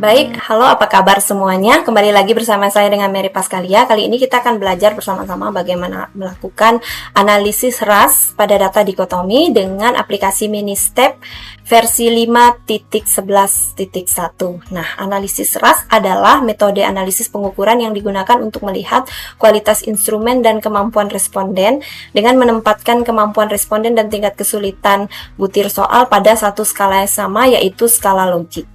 Baik, halo apa kabar semuanya? Kembali lagi bersama saya dengan Mary Pascalia. Kali ini kita akan belajar bersama-sama bagaimana melakukan analisis RAS pada data dikotomi dengan aplikasi Ministep versi 5.11.1. Nah, analisis RAS adalah metode analisis pengukuran yang digunakan untuk melihat kualitas instrumen dan kemampuan responden dengan menempatkan kemampuan responden dan tingkat kesulitan butir soal pada satu skala yang sama, yaitu skala logik.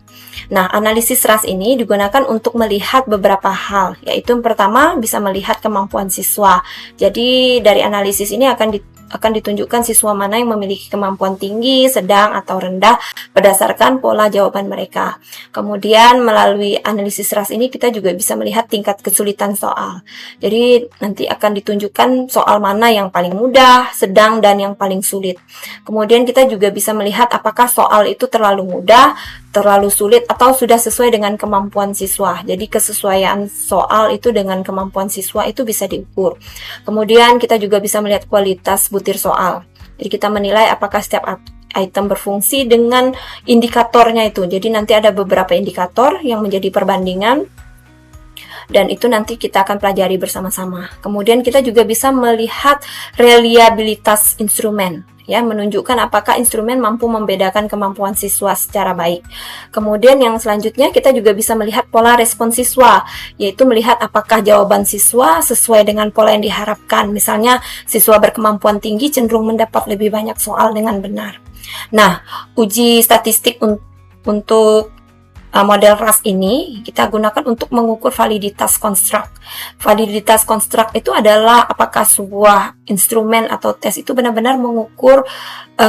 Nah, analisis RAS ini digunakan untuk melihat beberapa hal, yaitu yang pertama bisa melihat kemampuan siswa. Jadi, dari analisis ini akan ditunjukkan siswa mana yang memiliki kemampuan tinggi, sedang, atau rendah berdasarkan pola jawaban mereka. Kemudian, melalui analisis RAS ini kita juga bisa melihat tingkat kesulitan soal. Jadi, nanti akan ditunjukkan soal mana yang paling mudah, sedang, dan yang paling sulit. Kemudian, kita juga bisa melihat apakah soal itu terlalu mudah, terlalu sulit, atau sudah sesuai dengan kemampuan siswa. Jadi kesesuaian soal itu dengan kemampuan siswa itu bisa diukur. Kemudian kita juga bisa melihat kualitas butir soal. Jadi kita menilai apakah setiap item berfungsi dengan indikatornya itu. Jadi nanti ada beberapa indikator yang menjadi perbandingan, dan itu nanti kita akan pelajari bersama-sama. Kemudian kita juga bisa melihat reliabilitas instrumen, ya, menunjukkan apakah instrumen mampu membedakan kemampuan siswa secara baik. Kemudian yang selanjutnya kita juga bisa melihat pola respon siswa, yaitu melihat apakah jawaban siswa sesuai dengan pola yang diharapkan. Misalnya siswa berkemampuan tinggi cenderung mendapat lebih banyak soal dengan benar. Nah, uji statistik untuk model RAS ini kita gunakan untuk mengukur validitas konstruk. Validitas konstruk itu adalah apakah sebuah instrumen atau tes itu benar-benar mengukur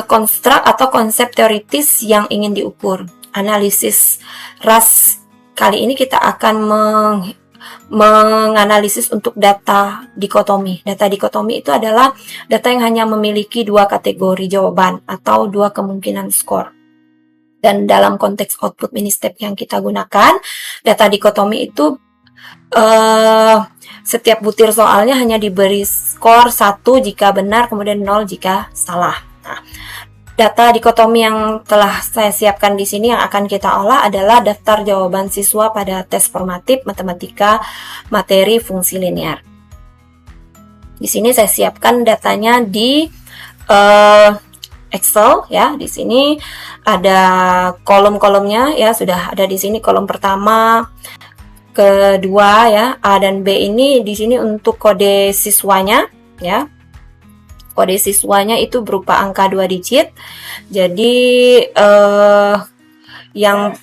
konstruk atau konsep teoritis yang ingin diukur. Analisis RAS kali ini kita akan menganalisis untuk data dikotomi. Data dikotomi itu adalah data yang hanya memiliki dua kategori jawaban atau dua kemungkinan skor. Dan dalam konteks output Ministep yang kita gunakan, data dikotomi itu setiap butir soalnya hanya diberi skor 1 jika benar, kemudian 0 jika salah. Nah, data dikotomi yang telah saya siapkan di sini yang akan kita olah adalah daftar jawaban siswa pada tes formatif matematika materi fungsi linear. Di sini saya siapkan datanya di Excel, ya. Di sini ada kolom-kolomnya, ya, sudah ada di sini kolom pertama, kedua, ya, A dan B ini di sini untuk kode siswanya, ya. Kode siswanya itu berupa angka 2 digit. Jadi yang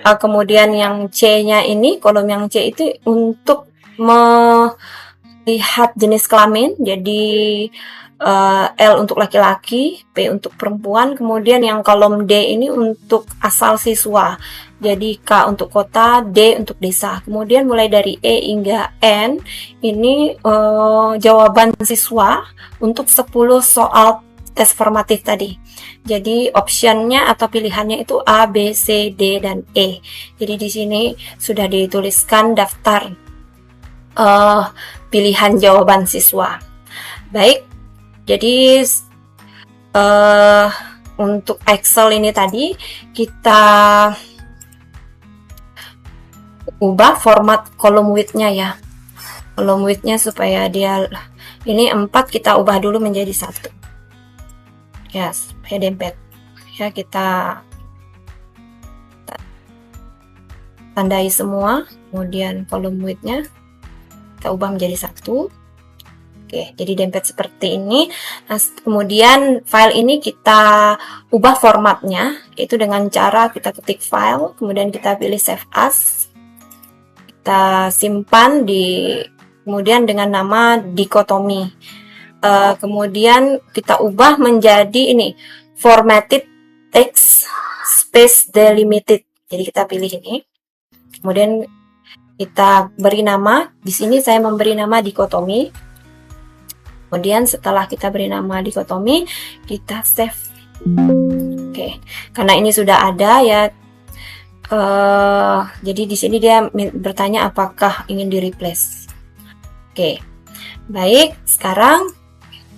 kemudian yang C-nya ini, kolom yang C itu untuk melihat jenis kelamin. Jadi L untuk laki-laki, P untuk perempuan, kemudian yang kolom D ini untuk asal siswa. Jadi K untuk kota, D untuk desa. Kemudian mulai dari E hingga N ini jawaban siswa untuk 10 soal tes formatif tadi. Jadi optionnya atau pilihannya itu A, B, C, D, dan E. Jadi di sini sudah dituliskan daftar pilihan jawaban siswa. Baik. Jadi untuk Excel ini tadi kita ubah format column width-nya, ya. Column width-nya supaya dia ini 4 kita ubah dulu menjadi 1. Ya, supaya dempet. Ya, kita tandai semua, kemudian column width-nya kita ubah menjadi 1. Oke, jadi dempet seperti ini. Nah, kemudian file ini kita ubah formatnya, yaitu dengan cara kita ketik file, kemudian kita pilih save as, kita simpan kemudian dengan nama dikotomi. Kemudian kita ubah menjadi ini formatted text space delimited. Jadi kita pilih ini, kemudian kita beri nama. Di sini saya memberi nama dikotomi. Kemudian setelah kita beri nama dikotomi, kita save. Oke, karena ini sudah ada, ya. Jadi di sini dia bertanya apakah ingin di replace. Oke, baik. Sekarang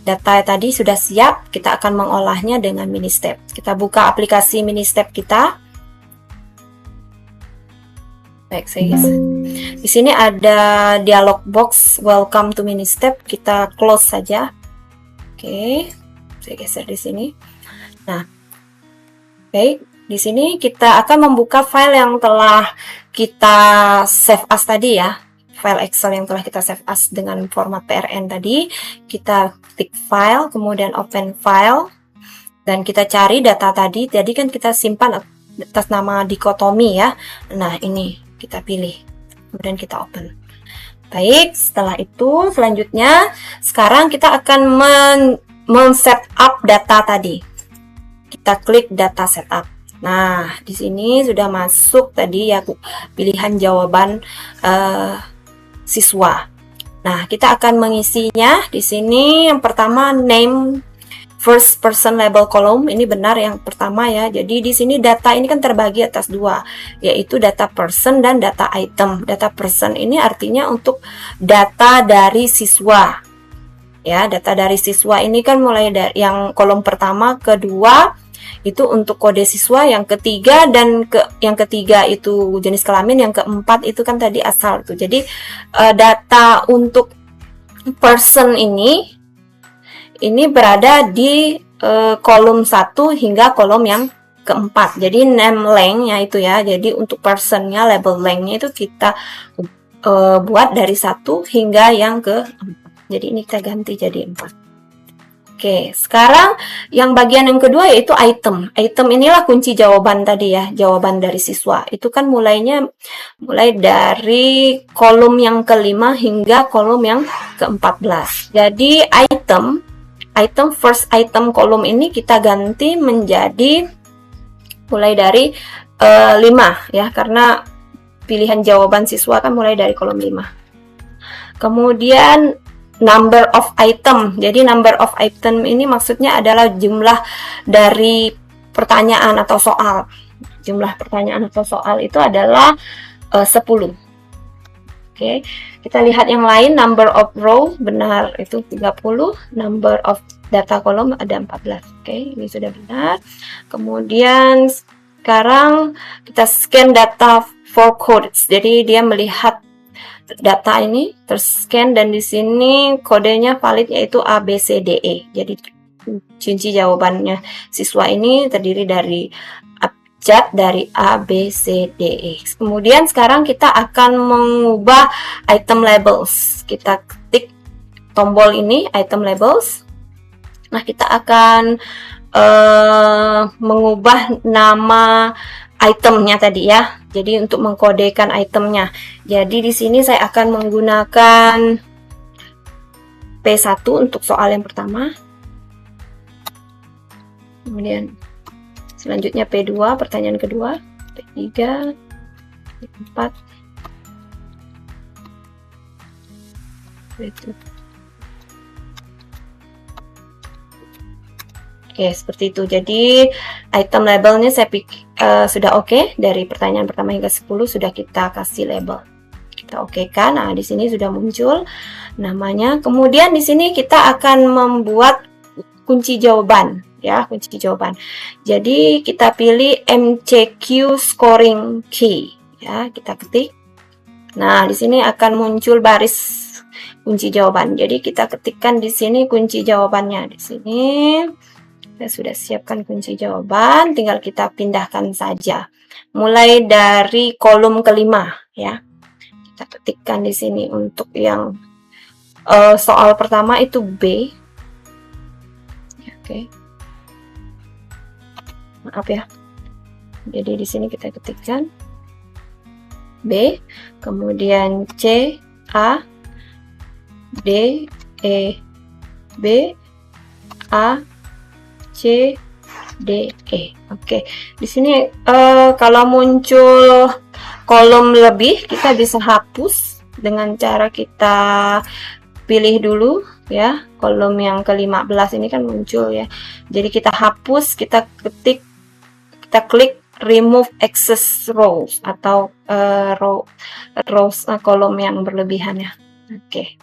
data tadi sudah siap. Kita akan mengolahnya dengan Ministep. Kita buka aplikasi Ministep kita. Baik, saya geser. Di sini ada dialog box welcome to Ministep, kita close saja. Oke, saya geser di sini. Nah, baik, di sini kita akan membuka file yang telah kita save as tadi ya. File Excel yang telah kita save as dengan format PRN tadi. Kita klik file, kemudian open file, dan kita cari data tadi. Tadi kan kita simpan atas nama dikotomi ya. Nah, ini kita pilih, kemudian kita open. Baik, setelah itu selanjutnya sekarang kita akan men-setup data tadi. Kita klik data setup. Nah, di sini sudah masuk tadi ya pilihan jawaban siswa. Nah, kita akan mengisinya. Di sini yang pertama name first person label column, ini benar yang pertama ya. Jadi di sini data ini kan terbagi atas dua, yaitu data person dan data item. Data person ini artinya untuk data dari siswa. Ya, data dari siswa ini kan mulai dari yang kolom pertama, kedua itu untuk kode siswa, yang ketiga dan yang ketiga itu jenis kelamin, yang keempat itu kan tadi asal tuh. Jadi data untuk person ini berada di kolom 1 hingga kolom yang keempat. Jadi name length-nya itu ya. Jadi untuk person-nya, label length-nya itu kita buat dari 1 hingga yang keempat. Jadi ini kita ganti jadi 4. Oke, sekarang yang bagian yang kedua yaitu item. Item inilah kunci jawaban tadi ya, jawaban dari siswa. Itu kan mulai dari kolom yang kelima hingga kolom yang ke-14. Jadi item first item kolom ini kita ganti menjadi mulai dari 5 ya, karena pilihan jawaban siswa kan mulai dari kolom 5. Kemudian number of item. Jadi number of item ini maksudnya adalah jumlah dari pertanyaan atau soal. Jumlah pertanyaan atau soal itu adalah 10. Oke, kita lihat yang lain. Number of row benar itu 30. Number of data kolom ada 14. Oke, ini sudah benar. Kemudian sekarang kita scan data for codes. Jadi dia melihat data ini terscan dan di sini kodenya valid yaitu A, B, C, D, E. Jadi kunci jawabannya siswa ini terdiri dari abjad dari A, B, C, D, E. Kemudian sekarang kita akan mengubah item labels. Kita ketik tombol ini, item labels. Nah, kita akan mengubah nama itemnya tadi ya. Jadi untuk mengkodekan itemnya. Jadi di sini saya akan menggunakan P1 untuk soal yang pertama. Kemudian selanjutnya P2, pertanyaan kedua, P3, P4, P7. Oke, seperti itu. Jadi item labelnya saya pikir sudah oke. Dari pertanyaan pertama hingga 10 sudah kita kasih label. Kita oke kan? Nah, di sini sudah muncul namanya. Kemudian di sini kita akan membuat kunci jawaban ya, kunci jawaban. Jadi kita pilih MCQ scoring key ya, kita ketik. Nah, di sini akan muncul baris kunci jawaban. Jadi kita ketikkan di sini kunci jawabannya. Di sini saya sudah siapkan kunci jawaban, tinggal kita pindahkan saja. Mulai dari kolom kelima ya. Kita ketikkan di sini untuk yang soal pertama itu B. Oke. Maaf ya. Jadi di sini kita ketikkan B, kemudian C, A, D, E, B, A, C, D, E. Oke, di sini kalau muncul kolom lebih, kita bisa hapus dengan cara kita pilih dulu ya, kolom yang ke-15 ini kan muncul ya. Jadi kita hapus, kita ketik, kita klik remove excess rows atau rows kolom yang berlebihan ya. Oke.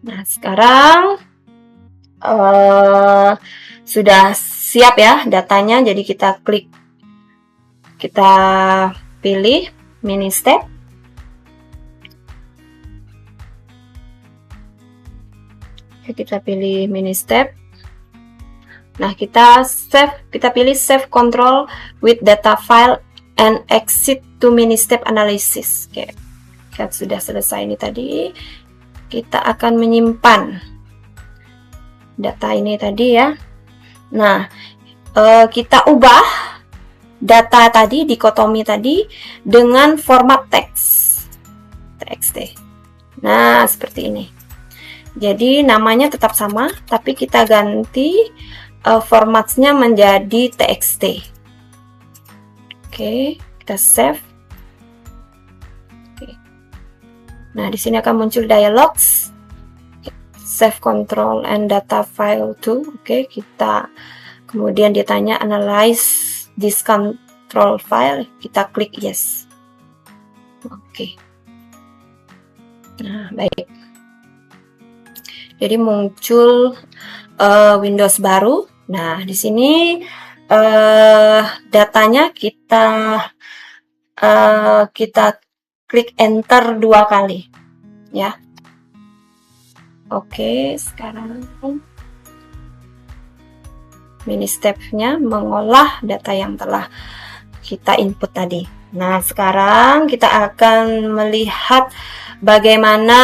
Nah, sekarang sudah siap ya datanya, jadi kita klik, kita pilih mini step. Kita pilih mini step. Nah, kita pilih save control with data file and exit to mini step analysis. Oke, kita sudah selesai ini tadi. Kita akan menyimpan data ini tadi ya. Nah, kita ubah data tadi, dikotomi tadi, dengan format teks, txt. Nah, seperti ini. Jadi namanya tetap sama, tapi kita ganti formatnya menjadi txt. Oke, kita save. Oke. Nah, di sini akan muncul dialogs. Save control and data file to. Oke, kita kemudian ditanya analyze this control file. Kita klik yes. Oke. Nah, baik. Jadi muncul Windows baru. Nah, di sini datanya kita klik enter 2 kali, ya. Oke, sekarang mini step-nya mengolah data yang telah kita input tadi. Nah, sekarang kita akan melihat bagaimana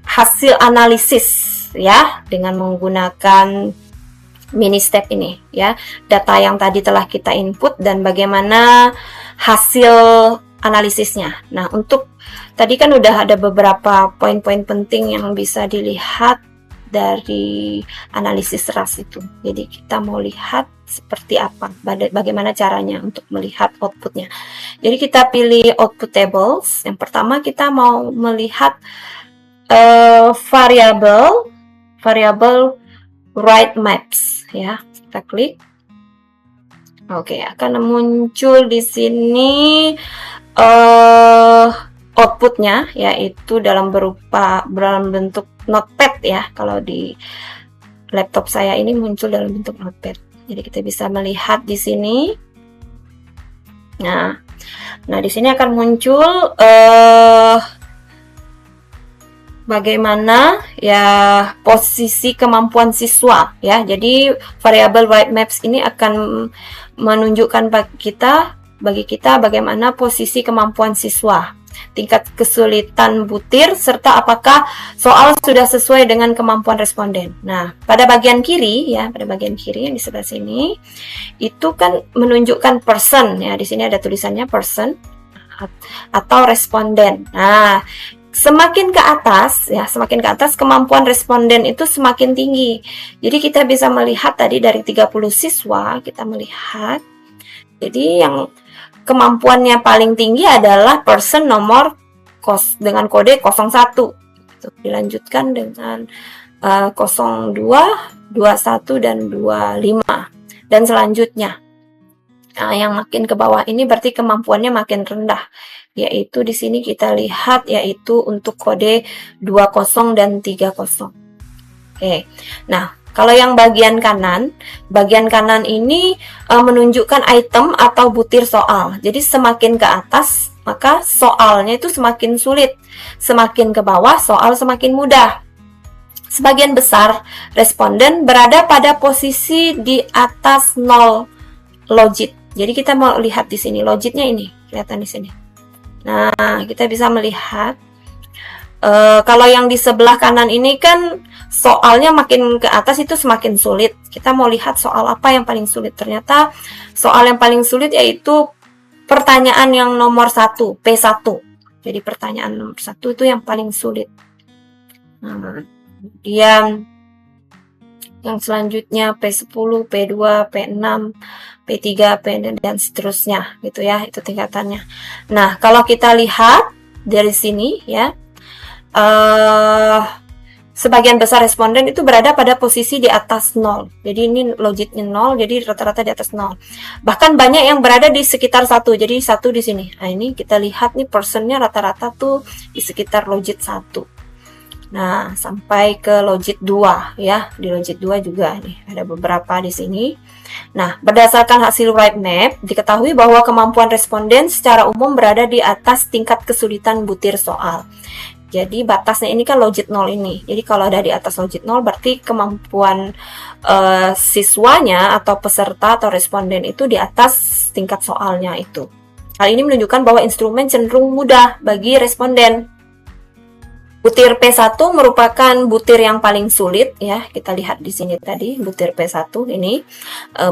hasil analisis ya dengan menggunakan mini step ini ya. Data yang tadi telah kita input dan bagaimana hasil analisisnya. Nah, untuk tadi kan udah ada beberapa poin-poin penting yang bisa dilihat dari analisis RAS itu. Jadi kita mau lihat seperti apa, bagaimana caranya untuk melihat outputnya. Jadi kita pilih output tables. Yang pertama kita mau melihat variabel write maps ya. Kita klik. Oke, akan muncul di sini outputnya, yaitu dalam bentuk notepad ya. Kalau di laptop saya ini muncul dalam bentuk notepad. Jadi kita bisa melihat di sini. Nah di sini akan muncul bagaimana ya posisi kemampuan siswa ya. Jadi variabel write maps ini akan menunjukkan bagi kita bagaimana posisi kemampuan siswa, tingkat kesulitan butir, serta apakah soal sudah sesuai dengan kemampuan responden. Nah, pada bagian kiri ya, pada bagian kiri yang di sebelah sini itu kan menunjukkan person ya. Di sini ada tulisannya person atau responden. Nah, semakin ke atas kemampuan responden itu semakin tinggi. Jadi kita bisa melihat tadi dari 30 siswa kita melihat. Jadi yang kemampuannya paling tinggi adalah person nomor dengan kode 01. Dilanjutkan dengan 02, 21 dan 25 dan selanjutnya. Nah, yang makin ke bawah ini berarti kemampuannya makin rendah. Yaitu di sini kita lihat yaitu untuk kode 20 dan 30. Oke. Nah, kalau yang bagian kanan ini menunjukkan item atau butir soal. Jadi semakin ke atas, maka soalnya itu semakin sulit. Semakin ke bawah, soal semakin mudah. Sebagian besar responden berada pada posisi di atas 0 logit. Jadi kita mau lihat di sini, logitnya ini, kelihatan di sini. Nah, kita bisa melihat kalau yang di sebelah kanan ini kan soalnya makin ke atas itu semakin sulit. Kita mau lihat soal apa yang paling sulit. Ternyata soal yang paling sulit yaitu pertanyaan yang nomor 1, P1. Jadi pertanyaan nomor 1 itu yang paling sulit. Nah, kemudian yang selanjutnya P10, P2, P6, P3, P dan seterusnya gitu ya, itu tingkatannya. Nah, kalau kita lihat dari sini ya, sebagian besar responden itu berada pada posisi di atas 0. Jadi ini logitnya 0, jadi rata-rata di atas 0. Bahkan banyak yang berada di sekitar 1, jadi 1 di sini. Nah, ini kita lihat nih personnya rata-rata tuh di sekitar logit 1. Nah, sampai ke logit 2 ya. Di logit 2 juga nih ada beberapa di sini. Nah, berdasarkan hasil right map, diketahui bahwa kemampuan responden secara umum berada di atas tingkat kesulitan butir soal. Jadi batasnya ini kan logit 0 ini. Jadi kalau ada di atas logit 0 berarti kemampuan siswanya atau peserta atau responden itu di atas tingkat soalnya itu. Hal ini menunjukkan bahwa instrumen cenderung mudah bagi responden. Butir P1 merupakan butir yang paling sulit ya. Kita lihat di sini tadi butir P1 ini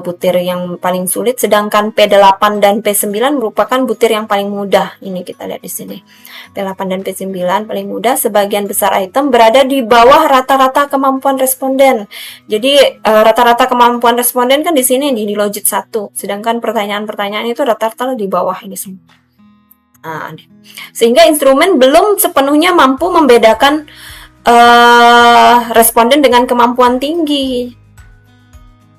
butir yang paling sulit, sedangkan P8 dan P9 merupakan butir yang paling mudah. Ini kita lihat di sini. P8 dan P9 paling mudah, sebagian besar item berada di bawah rata-rata kemampuan responden. Jadi rata-rata kemampuan responden kan di sini di logit 1, sedangkan pertanyaan-pertanyaan itu rata-rata di bawah ini semua. Nah, sehingga instrumen belum sepenuhnya mampu membedakan responden dengan kemampuan tinggi.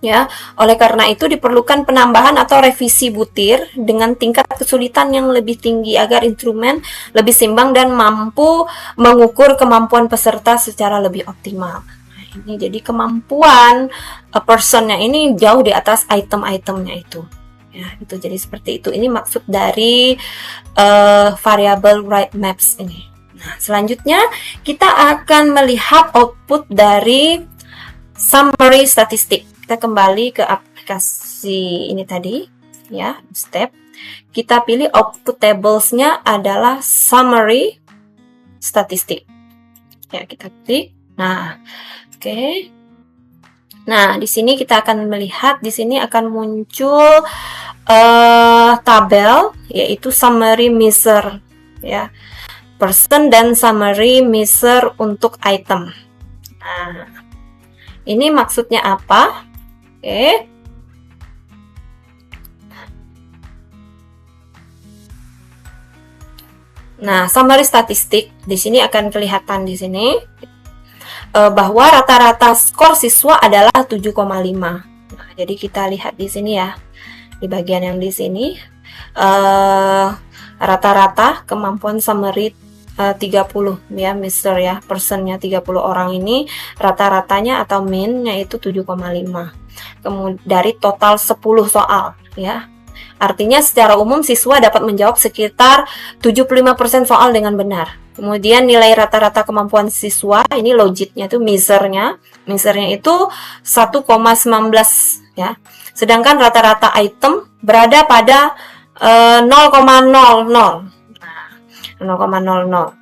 Ya, oleh karena itu diperlukan penambahan atau revisi butir dengan tingkat kesulitan yang lebih tinggi agar instrumen lebih seimbang dan mampu mengukur kemampuan peserta secara lebih optimal. Nah, ini jadi kemampuan personnya ini jauh di atas item-itemnya itu. Ya, itu jadi seperti itu. Ini maksud dari variable right maps ini. Nah, selanjutnya kita akan melihat output dari summary statistik. Kita kembali ke aplikasi ini tadi, ya, step. Kita pilih output tables-nya adalah summary statistik. Ya, kita klik. Nah, oke. Nah, di sini kita akan melihat, di sini akan muncul tabel, yaitu summary measure, ya, person dan summary measure untuk item. Nah, ini maksudnya apa? Oke. Nah, summary statistik di sini akan kelihatan di sini bahwa rata-rata skor siswa adalah 7,5. Nah, jadi kita lihat di sini ya. Di bagian yang di sini rata-rata kemampuan summary 30 ya, Mister ya, personnya 30 orang ini rata-ratanya atau min-nya itu 7,5. Kemudian dari total 10 soal ya. Artinya secara umum siswa dapat menjawab sekitar 75% soal dengan benar. Kemudian nilai rata-rata kemampuan siswa ini logitnya itu misernya itu 1,19 ya. Sedangkan rata-rata item berada pada 0,00. Nah, 0,00.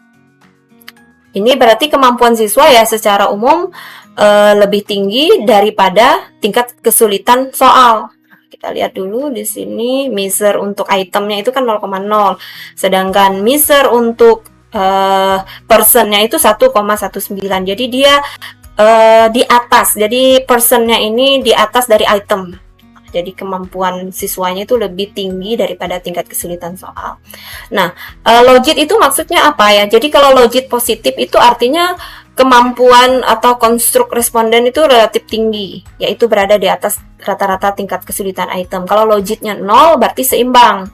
Ini berarti kemampuan siswa ya secara umum lebih tinggi daripada tingkat kesulitan soal. Kita lihat dulu di sini miser untuk itemnya itu kan 0,0. Sedangkan miser untuk personnya itu 1,19. Jadi dia di atas. Jadi personnya ini di atas dari item. Jadi kemampuan siswanya itu lebih tinggi daripada tingkat kesulitan soal. Nah, logit itu maksudnya apa ya? Jadi kalau logit positif itu artinya kemampuan atau konstruk responden itu relatif tinggi, yaitu berada di atas rata-rata tingkat kesulitan item. Kalau logitnya 0 berarti seimbang.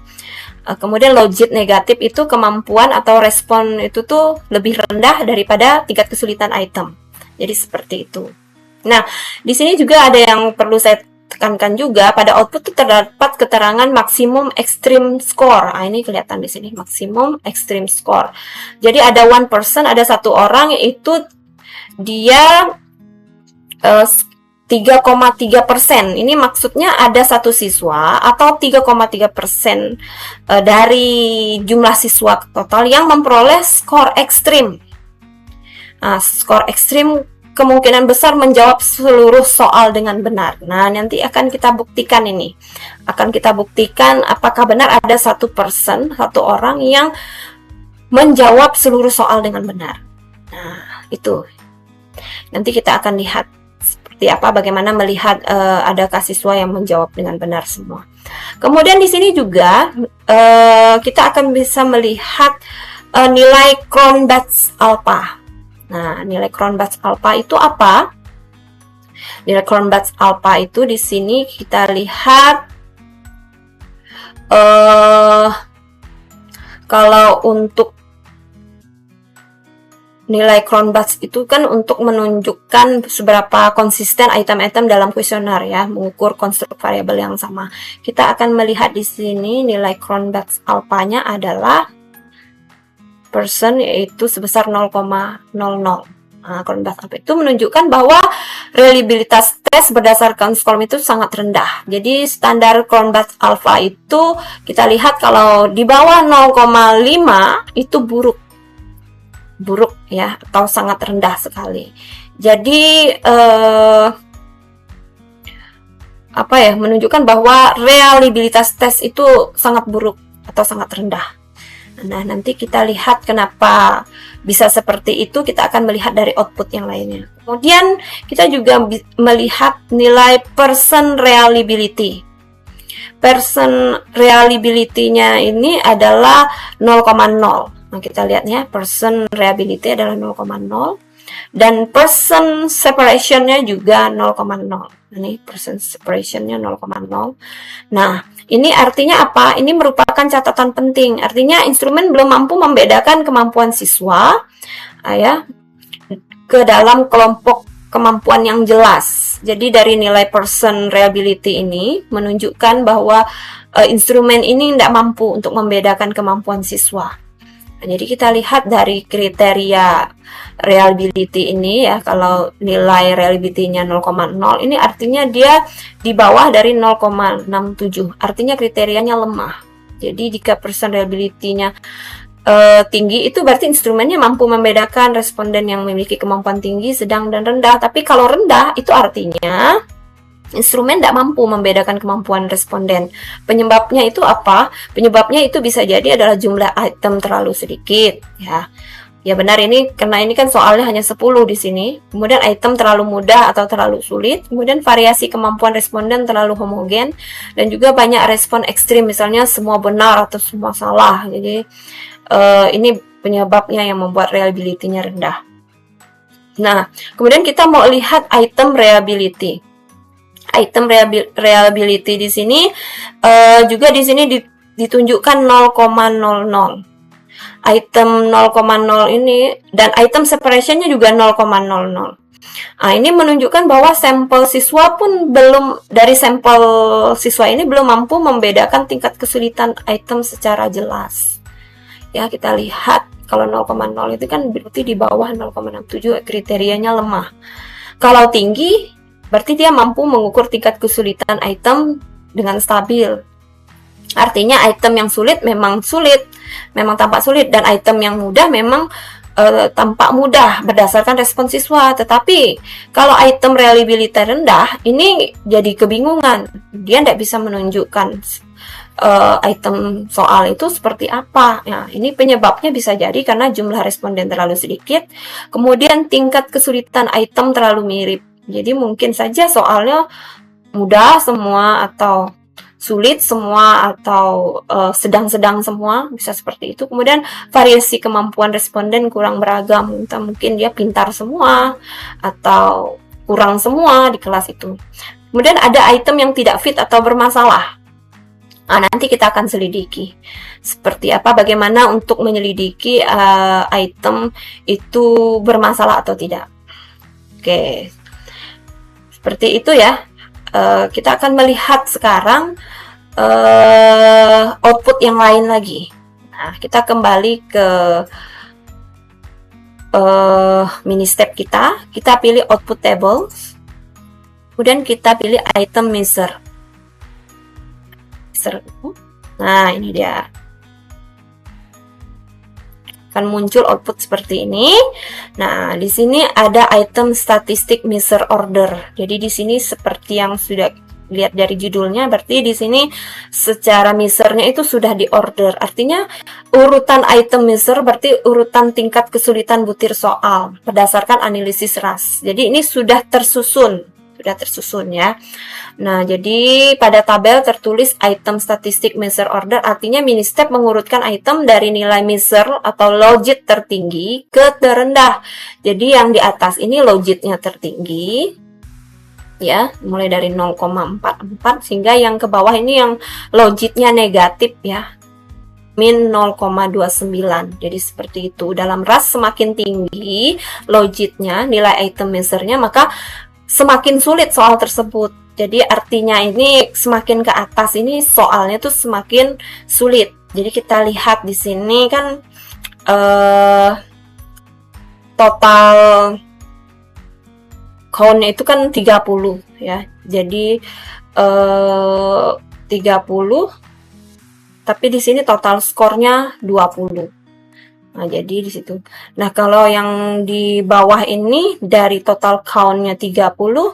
Kemudian logit negatif itu kemampuan atau respon itu tuh lebih rendah daripada tingkat kesulitan item. Jadi seperti itu. Nah, di sini juga ada yang perlu saya tekankan juga, pada output itu terdapat keterangan maksimum extreme score. Nah, ini kelihatan di sini maksimum extreme score. Jadi ada one person, ada satu orang, yaitu dia 3,3%. Ini maksudnya ada satu siswa atau 3,3% dari jumlah siswa total yang memperoleh skor ekstrim. Nah, skor ekstrim kemungkinan besar menjawab seluruh soal dengan benar. Nah, nanti akan kita buktikan ini. Akan kita buktikan apakah benar ada satu orang yang menjawab seluruh soal dengan benar. Nah, itu. Nanti kita akan lihat seperti apa, bagaimana melihat adakah siswa yang menjawab dengan benar semua. Kemudian di sini juga kita akan bisa melihat nilai Cronbach's alpha. Nah, nilai Cronbach's alpha itu apa? Nilai Cronbach's alpha itu di sini kita lihat kalau untuk nilai Cronbach's itu kan untuk menunjukkan seberapa konsisten item-item dalam kuesioner ya, mengukur konstruk variabel yang sama. Kita akan melihat di sini nilai Cronbach's alpha-nya adalah persen, yaitu sebesar 0,00. Nah, Cronbach's alpha itu menunjukkan bahwa reliabilitas tes berdasarkan SCORM itu sangat rendah. Jadi standar Cronbach's alpha itu kita lihat kalau di bawah 0,5 itu buruk ya, atau sangat rendah sekali. Jadi apa ya, menunjukkan bahwa reliabilitas tes itu sangat buruk atau sangat rendah. Nah, nanti kita lihat kenapa bisa seperti itu, kita akan melihat dari output yang lainnya. Kemudian kita juga melihat nilai percent reliability. Percent reliability-nya ini adalah 0,0. Nah, kita lihat ya, percent reliability adalah 0,0 dan percent separation-nya juga 0,0. Ini percent separation-nya 0,0. Nah, ini artinya apa? Ini merupakan catatan penting. Artinya instrumen belum mampu membedakan kemampuan siswa ya ke dalam kelompok kemampuan yang jelas. Jadi dari nilai percent reliability ini menunjukkan bahwa instrumen ini tidak mampu untuk membedakan kemampuan siswa. Nah, jadi kita lihat dari kriteria reliability ini ya, kalau nilai reliability-nya 0,0 ini artinya dia di bawah dari 0,67, artinya kriterianya lemah. Jadi jika percent reliability-nya tinggi, itu berarti instrumennya mampu membedakan responden yang memiliki kemampuan tinggi, sedang, dan rendah. Tapi kalau rendah itu artinya instrumen tidak mampu membedakan kemampuan responden. Penyebabnya itu apa? Penyebabnya itu bisa jadi adalah jumlah item terlalu sedikit ya. Ya benar, ini karena ini kan soalnya hanya 10 di sini. Kemudian item terlalu mudah atau terlalu sulit. Kemudian variasi kemampuan responden terlalu homogen, dan juga banyak respon ekstrim, misalnya semua benar atau semua salah. Jadi ini penyebabnya yang membuat reliability-nya rendah. Nah, kemudian kita mau lihat item reliability. Item reliability di sini juga di sini ditunjukkan 0,00. Item 0,0 ini dan item separation-nya juga 0,00. Nah, ini menunjukkan bahwa sampel siswa pun belum, dari sampel siswa ini belum mampu membedakan tingkat kesulitan item secara jelas. Ya, kita lihat kalau 0,0 itu kan berarti di bawah 0,67, kriterianya lemah. Kalau tinggi berarti dia mampu mengukur tingkat kesulitan item dengan stabil. Artinya item yang sulit, memang tampak sulit, dan item yang mudah memang tampak mudah berdasarkan respon siswa. Tetapi kalau item reliability rendah, ini jadi kebingungan. Dia tidak bisa menunjukkan item soal itu seperti apa. Nah, ini penyebabnya bisa jadi karena jumlah responden terlalu sedikit, kemudian tingkat kesulitan item terlalu mirip. Jadi mungkin saja soalnya mudah semua, atau sulit semua, atau sedang-sedang semua, bisa seperti itu. Kemudian variasi kemampuan responden kurang beragam, entah mungkin dia pintar semua atau kurang semua di kelas itu. Kemudian ada item yang tidak fit atau bermasalah. Nah, nanti kita akan selidiki seperti apa, bagaimana untuk menyelidiki item itu bermasalah atau tidak. Oke, seperti itu ya. Kita akan melihat sekarang output yang lain lagi. Nah, kita kembali ke mini step kita pilih output tables, kemudian kita pilih item measure. Nah, ini dia. Akan muncul output seperti ini. Nah, di sini ada item statistic measure order. Jadi di sini seperti yang sudah lihat dari judulnya, berarti di sini secara measure-nya itu sudah di order. Artinya urutan item measure berarti urutan tingkat kesulitan butir soal berdasarkan analisis RAS. Jadi ini sudah tersusun ya. Nah, jadi pada tabel tertulis item statistic measure order, artinya mini step mengurutkan item dari nilai measure atau logit tertinggi ke terendah. Jadi yang di atas ini logitnya tertinggi ya, mulai dari 0,44 sehingga yang ke bawah ini yang logitnya negatif ya. min 0,29. Jadi seperti itu. Dalam RAS semakin tinggi logitnya, nilai item measure-nya, maka semakin sulit soal tersebut. Jadi artinya ini semakin ke atas ini soalnya tuh semakin sulit. Jadi kita lihat di sini kan total count-nya itu kan 30 ya. Jadi 30, tapi di sini total skornya 20. Nah, jadi di situ. Nah, kalau yang di bawah ini dari total count-nya 30,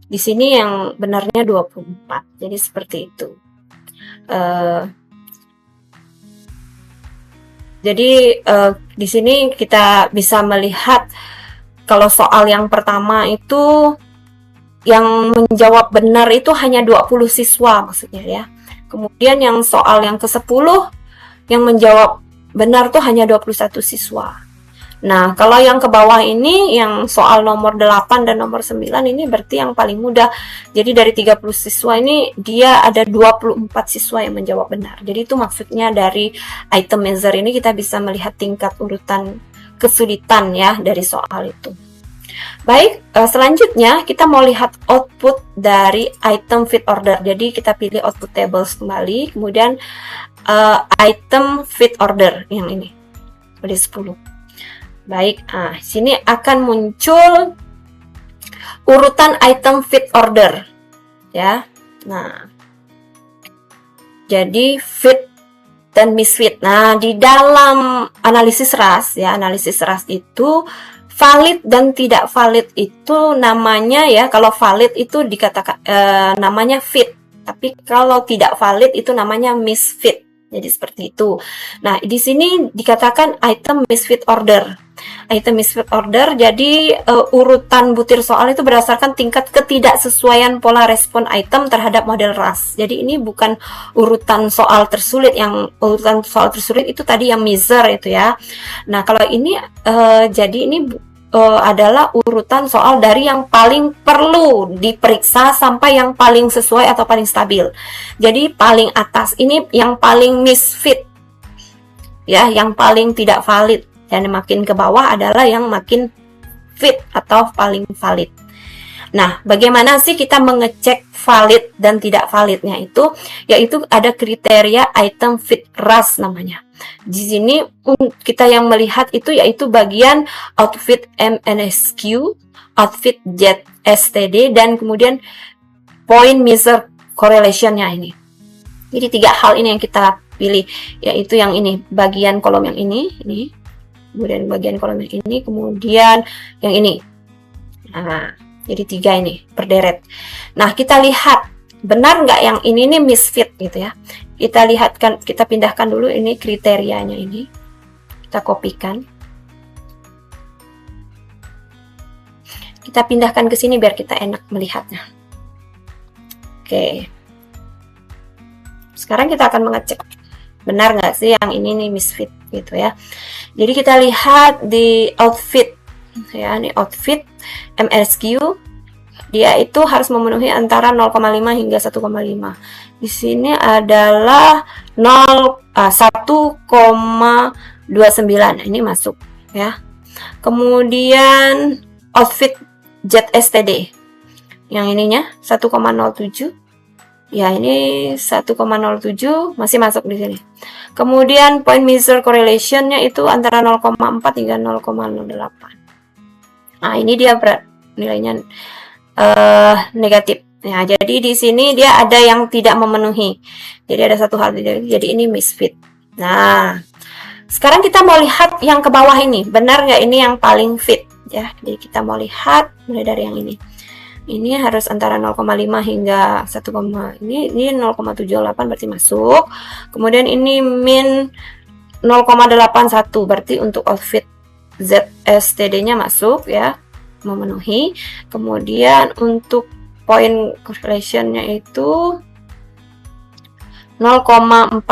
di sini yang benarnya 24. Jadi seperti itu. Jadi di sini kita bisa melihat kalau soal yang pertama itu yang menjawab benar itu hanya 20 siswa maksudnya ya. Kemudian yang soal yang ke-10 yang menjawab benar tuh hanya 21 siswa. Nah, kalau yang ke bawah ini yang soal nomor 8 dan nomor 9 ini berarti yang paling mudah. Jadi dari 30 siswa ini dia ada 24 siswa yang menjawab benar. Jadi itu maksudnya dari item measure ini kita bisa melihat tingkat urutan kesulitan ya dari soal itu. Baik, selanjutnya kita mau lihat output dari item fit order. Jadi kita pilih output tables kembali, kemudian item fit order yang ini, ada 10. Baik, sini akan muncul urutan item fit order, ya. Nah, jadi fit dan misfit. Nah, di dalam analisis RAS, ya, analisis RAS itu valid dan tidak valid itu namanya ya, kalau valid itu dikatakan namanya fit, tapi kalau tidak valid itu namanya misfit. Jadi seperti itu. Nah, di sini dikatakan item misfit order. Item misfit order, jadi urutan butir soal itu berdasarkan tingkat ketidaksesuaian pola respon item terhadap model RAS. Jadi ini bukan urutan soal tersulit, yang urutan soal tersulit itu tadi yang measure itu ya. Nah, kalau ini jadi ini adalah urutan soal dari yang paling perlu diperiksa sampai yang paling sesuai atau paling stabil. Jadi paling atas ini yang paling misfit, ya, yang paling tidak valid. Dan makin ke bawah adalah yang makin fit atau paling valid. Nah, bagaimana sih kita mengecek valid dan tidak validnya itu? Yaitu ada kriteria item fit RAS namanya. Di sini kita yang melihat itu yaitu bagian outfit MNSQ, outfit ZSTD, dan kemudian point measure correlation-nya ini. Jadi 3 hal ini yang kita pilih, yaitu yang ini, bagian kolom yang ini, kemudian bagian kolom yang ini, kemudian yang ini. Nah, jadi 3 ini berderet. Nah, kita lihat benar nggak yang ini nih misfit gitu ya. Kita lihatkan, kita pindahkan dulu ini kriterianya ini. Kita kopikan. Kita pindahkan ke sini biar kita enak melihatnya. Oke. Sekarang kita akan mengecek benar nggak sih yang ini nih misfit gitu ya. Jadi kita lihat di outfit ya, ini outfit MSQ, dia itu harus memenuhi antara 0,5 hingga 1,5. Di sini adalah 1,29. Ini masuk ya. Kemudian outfit ZSTD. Yang ininya 1,07. Ya, ini 1,07 masih masuk di sini. Kemudian point measure correlation-nya itu antara 0,4 hingga 0,08. Nah, ini dia nilainya negatif. Nah, jadi di sini dia ada yang tidak memenuhi. Jadi ada satu hal, jadi ini misfit. Nah, sekarang kita mau lihat yang ke bawah ini, benar nggak ini yang paling fit ya. Jadi kita mau lihat mulai dari yang ini. Ini harus antara 0,5 hingga 1, ini 0,78 berarti masuk. Kemudian ini min 0,81 berarti untuk outfit ZSTD-nya masuk ya, memenuhi. Kemudian untuk point correlation-nya itu 0,41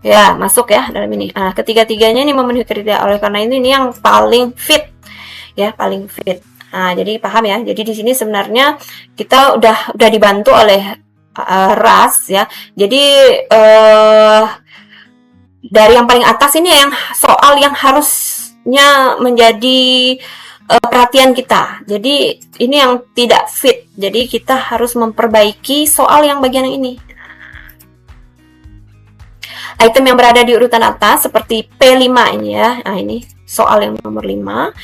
ya, masuk ya dalam ini. Nah, ketiga-tiganya ini memenuhi kriteria, oleh karena ini yang paling fit ya, paling fit. Nah, jadi paham ya. Jadi di sini sebenarnya kita udah dibantu oleh ras ya. Jadi dari yang paling atas ini yang soal yang harusnya menjadi perhatian kita. Jadi ini yang tidak fit. Jadi kita harus memperbaiki soal yang bagian ini. Item yang berada di urutan atas seperti P5 ini ya. Nah, ini soal yang nomor 5.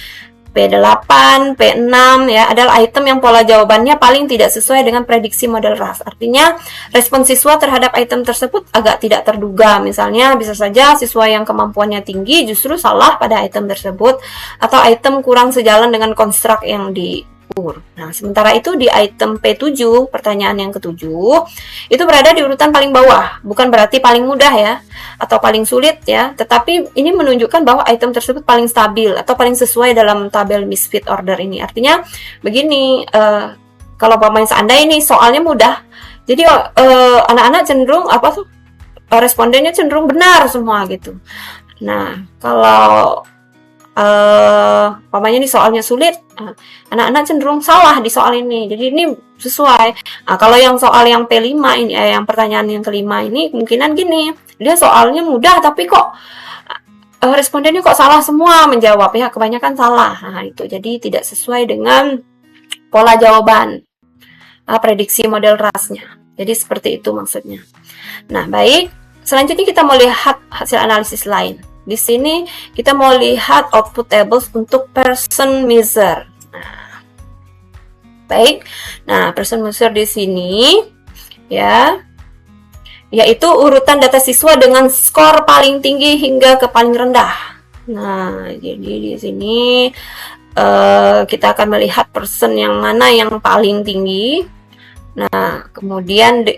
P8, P6 ya adalah item yang pola jawabannya paling tidak sesuai dengan prediksi model RAS. Artinya, respon siswa terhadap item tersebut agak tidak terduga. Misalnya, bisa saja siswa yang kemampuannya tinggi justru salah pada item tersebut atau item kurang sejalan dengan konstruk yang diukur. Nah, sementara itu di item P7, pertanyaan yang ke-7, itu berada di urutan paling bawah. Bukan berarti paling mudah ya, atau paling sulit ya, tetapi ini menunjukkan bahwa item tersebut paling stabil atau paling sesuai dalam tabel misfit order ini. Artinya begini, kalau pemain seandainya ini soalnya mudah, jadi anak-anak cenderung respondennya cenderung benar semua gitu. Nah, kalau pamannya ini soalnya sulit, anak-anak cenderung salah di soal ini. Jadi ini sesuai. Nah, kalau yang soal yang P5 ini, yang pertanyaan yang kelima ini kemungkinan gini, dia soalnya mudah tapi kok respondennya kok salah semua menjawab ya, kebanyakan salah. Nah, itu jadi tidak sesuai dengan pola jawaban prediksi model RAS-nya. Jadi seperti itu maksudnya. Nah, baik. Selanjutnya kita mau lihat hasil analisis lain. Di sini kita mau lihat output tables untuk person measure. Nah, baik. Nah, person measure di sini ya, yaitu urutan data siswa dengan skor paling tinggi hingga ke paling rendah. Nah, jadi di sini kita akan melihat person yang mana yang paling tinggi. Nah, kemudian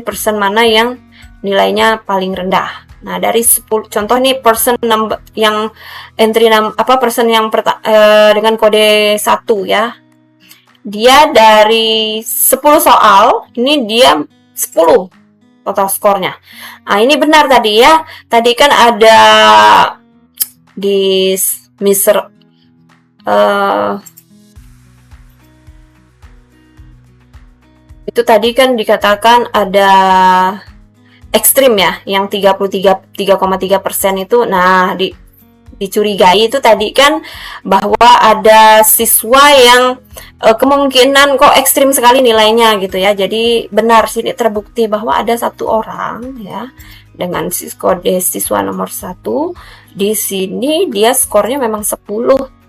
person mana yang nilainya paling rendah. Nah, dari 10 contoh nih person yang entry person yang dengan kode 1 ya. Dia dari 10 soal, ini dia 10 total skornya. Nah, ini benar tadi ya. Tadi kan ada di Mister itu tadi kan dikatakan ada ekstrim ya, yang 3,3% itu. Nah, dicurigai itu tadi kan bahwa ada siswa yang kemungkinan kok ekstrim sekali nilainya gitu ya. Jadi benar sini terbukti bahwa ada satu orang ya dengan kode siswa nomor 1 di sini dia skornya memang 10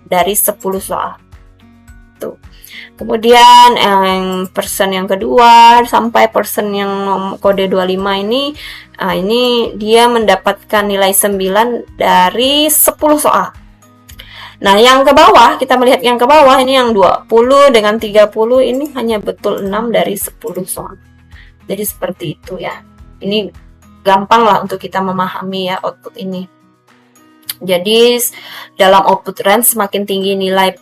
dari 10 soal. Tuh. Kemudian yang person yang kedua sampai person yang kode 25 ini, ini dia mendapatkan nilai 9 dari 10 soal. Nah, yang ke bawah, kita melihat yang ke bawah ini yang 20 dengan 30 ini hanya betul 6 dari 10 soal. Jadi seperti itu ya. Ini gampang lah untuk kita memahami ya output ini. Jadi dalam output range semakin tinggi nilai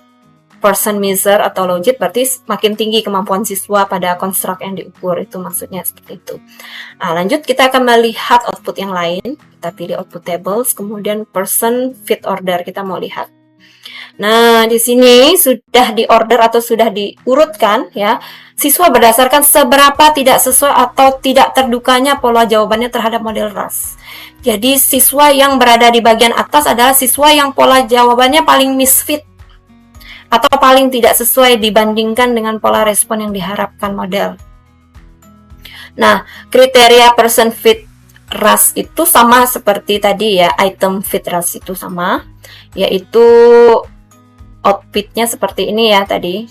person measure atau logit, berarti makin tinggi kemampuan siswa pada konstruk yang diukur, itu maksudnya seperti itu. Nah, lanjut kita akan melihat output yang lain. Kita pilih output tables, kemudian person fit order kita mau lihat. Nah, di sini sudah diorder atau sudah diurutkan ya, siswa berdasarkan seberapa tidak sesuai atau tidak terdukanya pola jawabannya terhadap model RAS. Jadi siswa yang berada di bagian atas adalah siswa yang pola jawabannya paling misfit atau paling tidak sesuai dibandingkan dengan pola respon yang diharapkan model. Nah, kriteria person fit RAS itu sama seperti tadi ya, item fit RAS itu sama, yaitu outfitnya seperti ini ya tadi.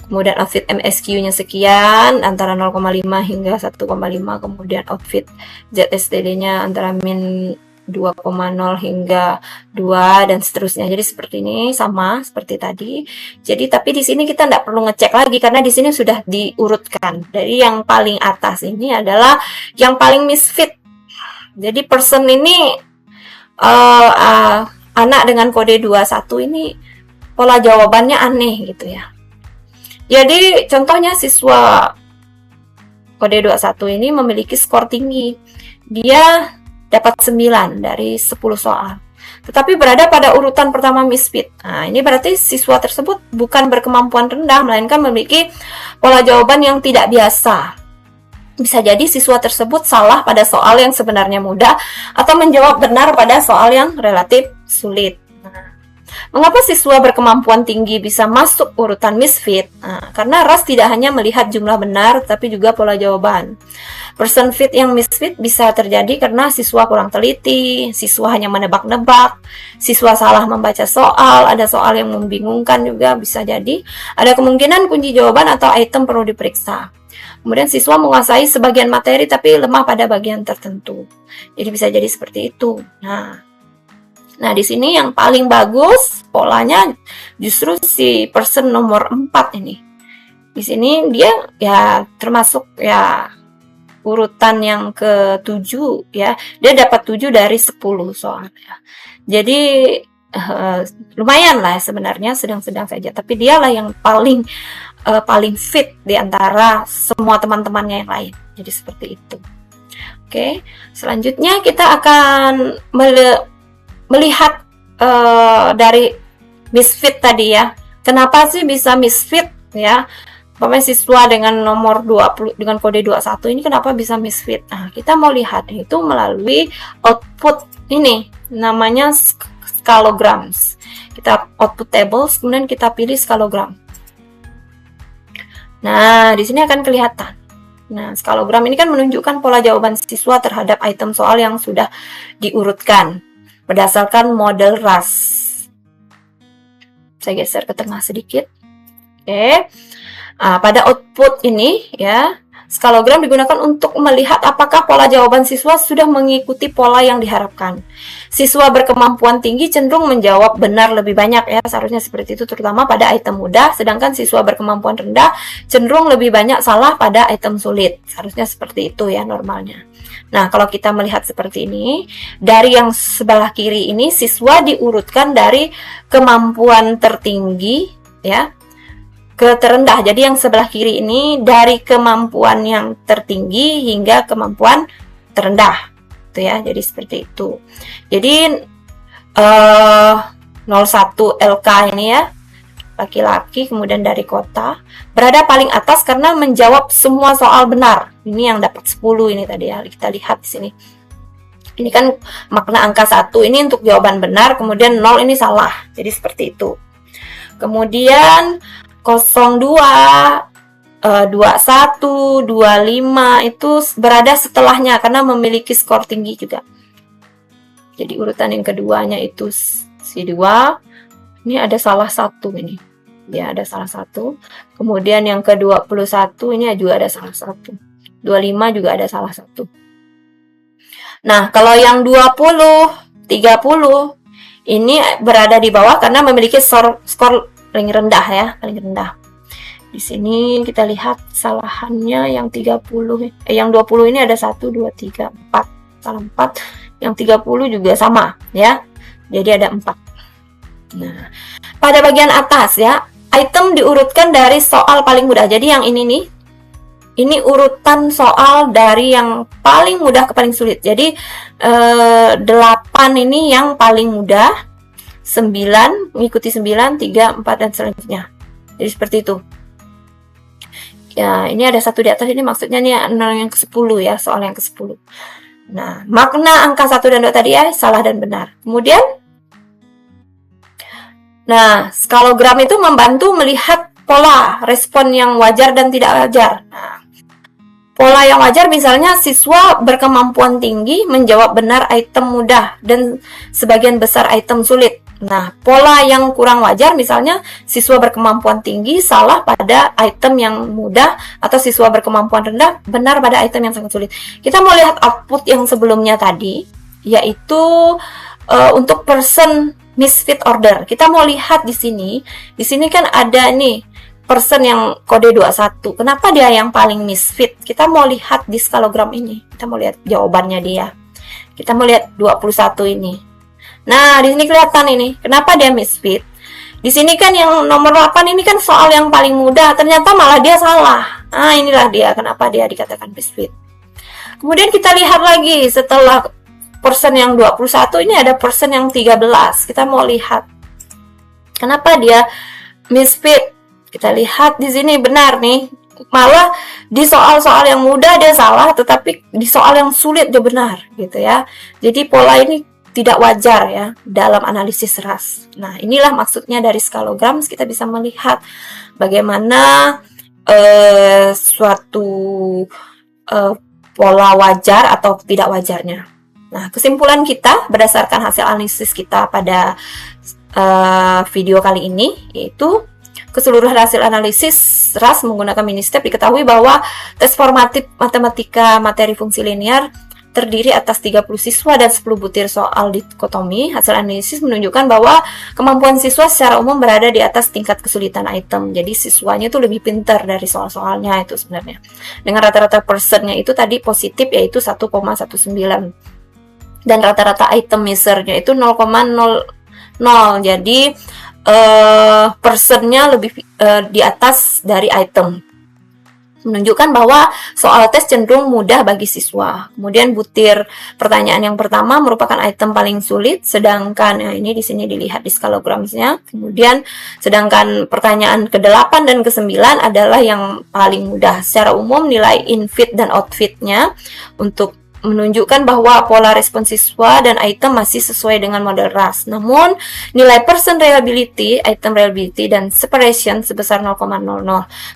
Kemudian outfit MSQ-nya sekian, antara 0,5 hingga 1,5, kemudian outfit ZSTD-nya antara min 2,0 hingga 2 dan seterusnya. Jadi seperti ini sama seperti tadi. Jadi tapi di sini kita tidak perlu ngecek lagi karena di sini sudah diurutkan. Dari yang paling atas ini adalah yang paling misfit. Jadi person ini anak dengan kode 21 ini pola jawabannya aneh gitu ya. Jadi contohnya siswa kode 21 ini memiliki skor tinggi. Dia dapat 9 dari 10 soal. tetapi berada pada urutan pertama misfit. Nah, ini berarti siswa tersebut bukan berkemampuan rendah, melainkan memiliki pola jawaban yang tidak biasa. Bisa jadi siswa tersebut salah pada soal yang sebenarnya mudah atau menjawab benar pada soal yang relatif sulit. Nah, mengapa siswa berkemampuan tinggi bisa masuk urutan misfit? Nah, karena RAS tidak hanya melihat jumlah benar, tapi juga pola jawaban. Person fit yang misfit bisa terjadi karena siswa kurang teliti, siswa hanya menebak-nebak, siswa salah membaca soal, ada soal yang membingungkan juga bisa jadi, ada kemungkinan kunci jawaban atau item perlu diperiksa. Kemudian siswa menguasai sebagian materi tapi lemah pada bagian tertentu. Jadi bisa jadi seperti itu. Nah di sini yang paling bagus polanya justru si person nomor 4 ini. Di sini dia ya termasuk ya urutan yang ke-7 ya. Dia dapat 7 dari 10 soalnya. Jadi lumayan lah sebenarnya, sedang-sedang saja. Tapi dialah yang paling fit di antara semua teman-temannya yang lain. Jadi seperti itu. Oke, selanjutnya kita akan melihat dari misfit tadi ya. Kenapa sih bisa misfit ya? Pokoknya siswa dengan nomor 20 dengan kode 21 ini kenapa bisa misfit? Nah, kita mau lihat itu melalui output ini namanya scalograms. Kita output tables, kemudian kita pilih scalogram. Nah, di sini akan kelihatan. Nah, skalogram ini kan menunjukkan pola jawaban siswa terhadap item soal yang sudah diurutkan berdasarkan model RAS. Saya geser ke tengah sedikit. Oke. Nah, pada output ini ya, skalogram digunakan untuk melihat apakah pola jawaban siswa sudah mengikuti pola yang diharapkan. Siswa berkemampuan tinggi cenderung menjawab benar lebih banyak ya, seharusnya seperti itu terutama pada item mudah, sedangkan siswa berkemampuan rendah cenderung lebih banyak salah pada item sulit. Seharusnya seperti itu ya normalnya. Nah, kalau kita melihat seperti ini, dari yang sebelah kiri ini siswa diurutkan dari kemampuan tertinggi ya ke terendah. Jadi yang sebelah kiri ini dari kemampuan yang tertinggi hingga kemampuan terendah. Itu ya. Jadi seperti itu. Jadi 01 LK ini ya, laki-laki kemudian dari kota, berada paling atas karena menjawab semua soal benar. Ini yang dapat 10 ini tadi ya. Kita lihat di sini. Ini kan makna angka 1 ini untuk jawaban benar, kemudian 0 ini salah. Jadi seperti itu. Kemudian 02, 21, 25 itu berada setelahnya karena memiliki skor tinggi juga. Jadi urutan yang keduanya itu si 2. Ini ada salah satu ini. Ya, ada salah satu. Kemudian yang ke-21 ini juga ada salah satu. 25 juga ada salah satu. Nah, kalau yang 20, 30 ini berada di bawah karena memiliki skor paling rendah ya, paling rendah. Di sini kita lihat kesalahannya yang 30, yang 20 ini ada 1, 2, 3, 4, salah 4. Yang 30 juga sama ya. Jadi ada 4. Nah, pada bagian atas ya, item diurutkan dari soal paling mudah. Jadi yang ini nih, ini urutan soal dari yang paling mudah ke paling sulit. Jadi 8 ini yang paling mudah, 9 mengikuti 9, 3, 4 dan selanjutnya. Jadi seperti itu. Ya, ini ada satu di atas, ini maksudnya nih yang ke-10 ya, soal yang ke-10. Nah, makna angka 1 dan 2 tadi ya, salah dan benar. Kemudian nah, skalogram itu membantu melihat pola respon yang wajar dan tidak wajar. Nah, pola yang wajar misalnya siswa berkemampuan tinggi menjawab benar item mudah dan sebagian besar item sulit. Nah, pola yang kurang wajar misalnya siswa berkemampuan tinggi salah pada item yang mudah atau siswa berkemampuan rendah benar pada item yang sangat sulit. Kita mau lihat output yang sebelumnya tadi, yaitu untuk person misfit order. Kita mau lihat di sini. Di sini kan ada nih person yang kode 21. Kenapa dia yang paling misfit? Kita mau lihat di skalogram ini. Kita mau lihat jawabannya dia. Kita mau lihat 21 ini. Nah, di sini kelihatan ini. Kenapa dia misfit? Di sini kan yang nomor 8 ini kan soal yang paling mudah. Ternyata malah dia salah. Nah, inilah dia kenapa dia dikatakan misfit. Kemudian kita lihat lagi setelah person yang 21, ini ada person yang 13. Kita mau lihat kenapa dia misfit. Kita lihat di sini benar nih. Malah di soal-soal yang mudah dia salah, tetapi di soal yang sulit dia benar gitu ya. Jadi pola ini tidak wajar ya dalam analisis ras. Nah, inilah maksudnya dari skalogram, kita bisa melihat bagaimana suatu pola wajar atau tidak wajarnya. Nah, kesimpulan kita berdasarkan hasil analisis kita pada video kali ini yaitu keseluruhan hasil analisis ras menggunakan mini-step diketahui bahwa tes formatif matematika materi fungsi linear terdiri atas 30 siswa dan 10 butir soal dikotomi. Hasil analisis menunjukkan bahwa kemampuan siswa secara umum berada di atas tingkat kesulitan item. Jadi siswanya itu lebih pintar dari soal-soalnya itu sebenarnya. Dengan rata-rata personnya itu tadi positif yaitu 1,19. Dan rata-rata item misernya itu 0,00. Jadi personnya lebih di atas dari item, menunjukkan bahwa soal tes cenderung mudah bagi siswa. Kemudian butir pertanyaan yang pertama merupakan item paling sulit, sedangkan ini di sini dilihat di skalogramnya. Kemudian sedangkan pertanyaan ke-8 dan ke-9 adalah yang paling mudah. Secara umum nilai infit dan outfitnya untuk menunjukkan bahwa pola respon siswa dan item masih sesuai dengan model ras. Namun, nilai person reliability, item reliability, dan separation sebesar 0,00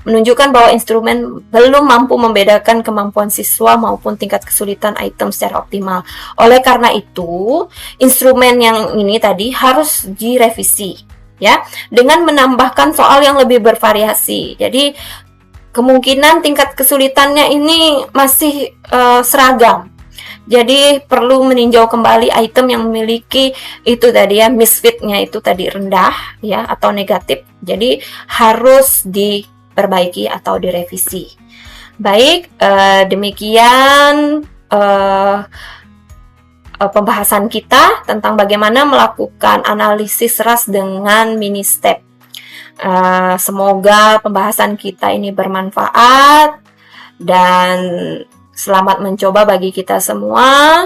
menunjukkan bahwa instrumen belum mampu membedakan kemampuan siswa maupun tingkat kesulitan item secara optimal. Oleh karena itu, instrumen yang ini tadi harus direvisi, ya, dengan menambahkan soal yang lebih bervariasi. Jadi, kemungkinan tingkat kesulitannya ini masih seragam. Jadi perlu meninjau kembali item yang memiliki itu tadi ya, misfitnya itu tadi rendah ya atau negatif. Jadi harus diperbaiki atau direvisi. Baik, demikian pembahasan kita tentang bagaimana melakukan analisis ras dengan mini step. Semoga pembahasan kita ini bermanfaat dan selamat mencoba bagi kita semua.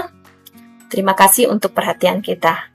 Terima kasih untuk perhatian kita.